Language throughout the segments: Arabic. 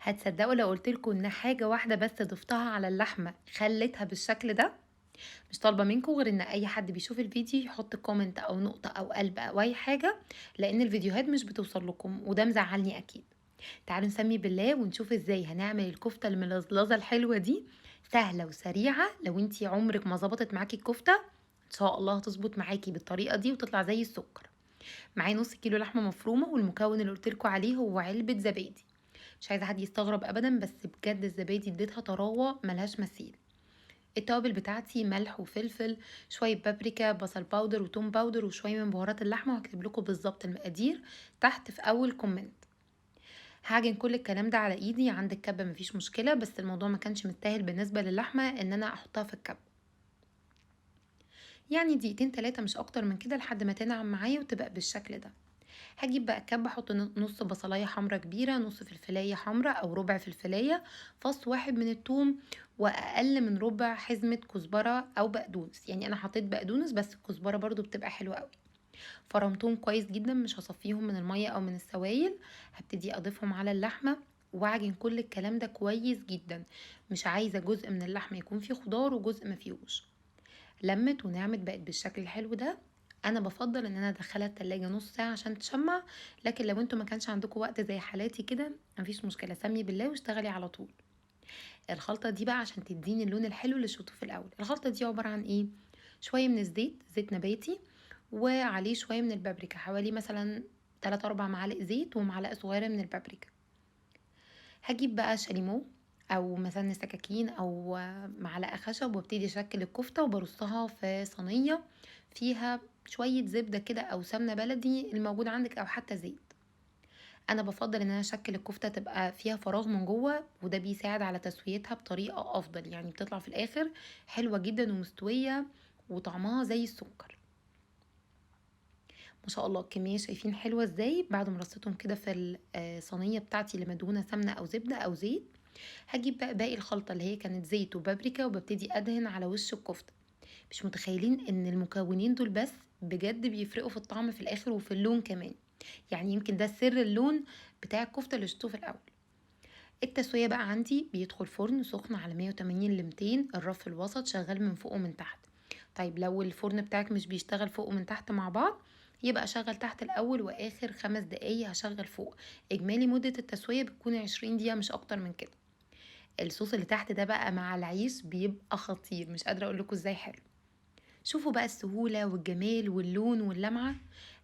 هتصدقوا لو قلتلكوا ان حاجة واحدة بس ضفتها على اللحمة خلتها بالشكل ده؟ مش طالبة منكم غير ان اي حد بيشوف الفيديو يحط كومنت او نقطة او قلب او اي حاجة، لان الفيديوهات مش بتوصل لكم وده مزعلني اكيد. تعالوا نسمي بالله ونشوف ازاي هنعمل الكفتة الملزلزة الحلوة دي. سهلة وسريعة، لو انتي عمرك ما ظبطت معاكي الكفتة ان شاء الله هتظبط معاكي بالطريقة دي وتطلع زي السكر. معايا نص كيلو لحمة مفرومة، والمكون اللي قلتلكوا عليه هو علبة زبادي. مش عايزه حد يستغرب ابدا، بس بجد الزبادي اديتها طراوه ملهاش مثيل. التوابل بتاعتي ملح وفلفل، شويه بابريكا، بصل باودر وتوم باودر، وشويه من بهارات اللحمه، وهكتب لكم بالظبط المقادير تحت في اول كومنت. هعجن كل الكلام ده على ايدي، عندك كبه مفيش مشكله، بس الموضوع ما كانش مستاهل بالنسبه للحمه ان انا احطها في الكبه. يعني دقيقتين 3 مش اكتر من كده لحد ما تنعم معايا وتبقى بالشكل ده. هجيب بقى كب، احط نص بصلايه حمرا كبيره، نص فلفلايه حمرا او ربع فلفلايه، فص واحد من الثوم، واقل من ربع حزمه كزبره او بقدونس. يعني انا حطيت بقدونس بس الكزبره برضو بتبقى حلوه قوي. فرمتهم كويس جدا، مش هصفيهم من الميه او من السوائل. هبتدي اضيفهم على اللحمه واعجن كل الكلام ده كويس جدا. مش عايزه جزء من اللحمه يكون فيه خضار وجزء ما فيهوش. لمت ونعمت بقت بالشكل الحلو ده. انا بفضل ان انا ادخلها التلاجة نص ساعة عشان تشمع، لكن لو انتوا ما كانش عندكم وقت زي حالاتي كده مفيش مشكلة، سمي بالله واشتغلي على طول. الخلطة دي بقى عشان تديني اللون الحلو اللي شفته في الاول. الخلطة دي عبارة عن ايه؟ شوية من الزيت، زيت نباتي، وعليه شوية من البابريكا، حوالي مثلا 3 4 معالق زيت ومعلقة صغيرة من البابريكا. هجيب بقى شاليمو او مثلا سكاكين او معلقه خشب، وابتدي اشكل الكفته وبرصها في صينيه فيها شويه زبده كده او سمنه بلدي الموجود عندك او حتى زيت. انا بفضل ان انا اشكل الكفته تبقى فيها فراغ من جوه، وده بيساعد على تسويتها بطريقه افضل، يعني بتطلع في الاخر حلوه جدا ومستويه وطعمها زي السكر. ما شاء الله الكميه شايفين حلوه ازاي بعد ما رصيتهم كده في الصينيه بتاعتي اللي مدهونه سمنه او زبده او زيت. هجيب بقى باقي الخلطة اللي هي كانت زيت وبابريكا، وببتدي ادهن على وش الكفتة. مش متخيلين ان المكونين دول بس بجد بيفرقوا في الطعم في الاخر وفي اللون كمان. يعني يمكن ده سر اللون بتاع الكفتة اللي شفتوه في الاول. التسوية بقى عندي بيدخل فرن سخن على 180 ل 200، الرف الوسط شغال من فوق ومن تحت. طيب لو الفرن بتاعك مش بيشتغل فوق ومن تحت مع بعض، يبقى شغل تحت الاول واخر 5 دقايق هشغل فوق. اجمالي مدة التسوية بتكون 20 دقيقة مش اكتر من كده. الصوص اللي تحت ده بقى مع العيش بيبقى خطير، مش قادرة اقول لكم ازاي حلو. شوفوا بقى السهولة والجمال واللون واللمعة.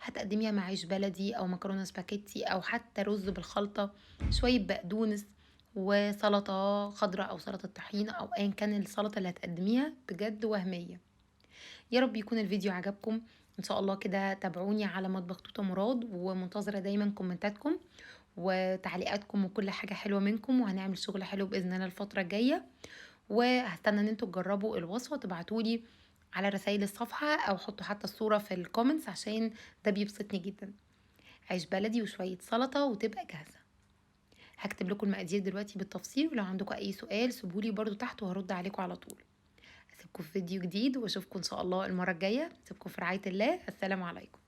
هتقدميها مع عيش بلدي او مكرونة سباكيتي او حتى رز بالخلطة، شوية بقدونس وسلطة خضراء او سلطة طحينة او ايا كان السلطة اللي هتقدميها، بجد وهمية. يا رب يكون الفيديو عجبكم. ان شاء الله كده تابعوني على مطبخ توته مراد، ومنتظرة دايما كومنتاتكم وتعليقاتكم وكل حاجة حلوة منكم، وهنعمل شغل حلو بإذن الله الفترة الجاية. وهستنى ان انتوا تجربوا الوصفة وتبعتولي على رسائل الصفحة او حطوا حتى الصورة في الكومنتس عشان ده بيبسطني جدا. عيش بلدي وشوية سلطة وتبقى جاهزة. هكتب لكم المقادير دلوقتي بالتفصيل، ولو عندكم اي سؤال سيبولي برضو تحت وهرد عليكم على طول. اسيبكم في فيديو جديد واشوفكم ان شاء الله المرة الجاية. اسيبكم في رعاية الله. السلام عليكم.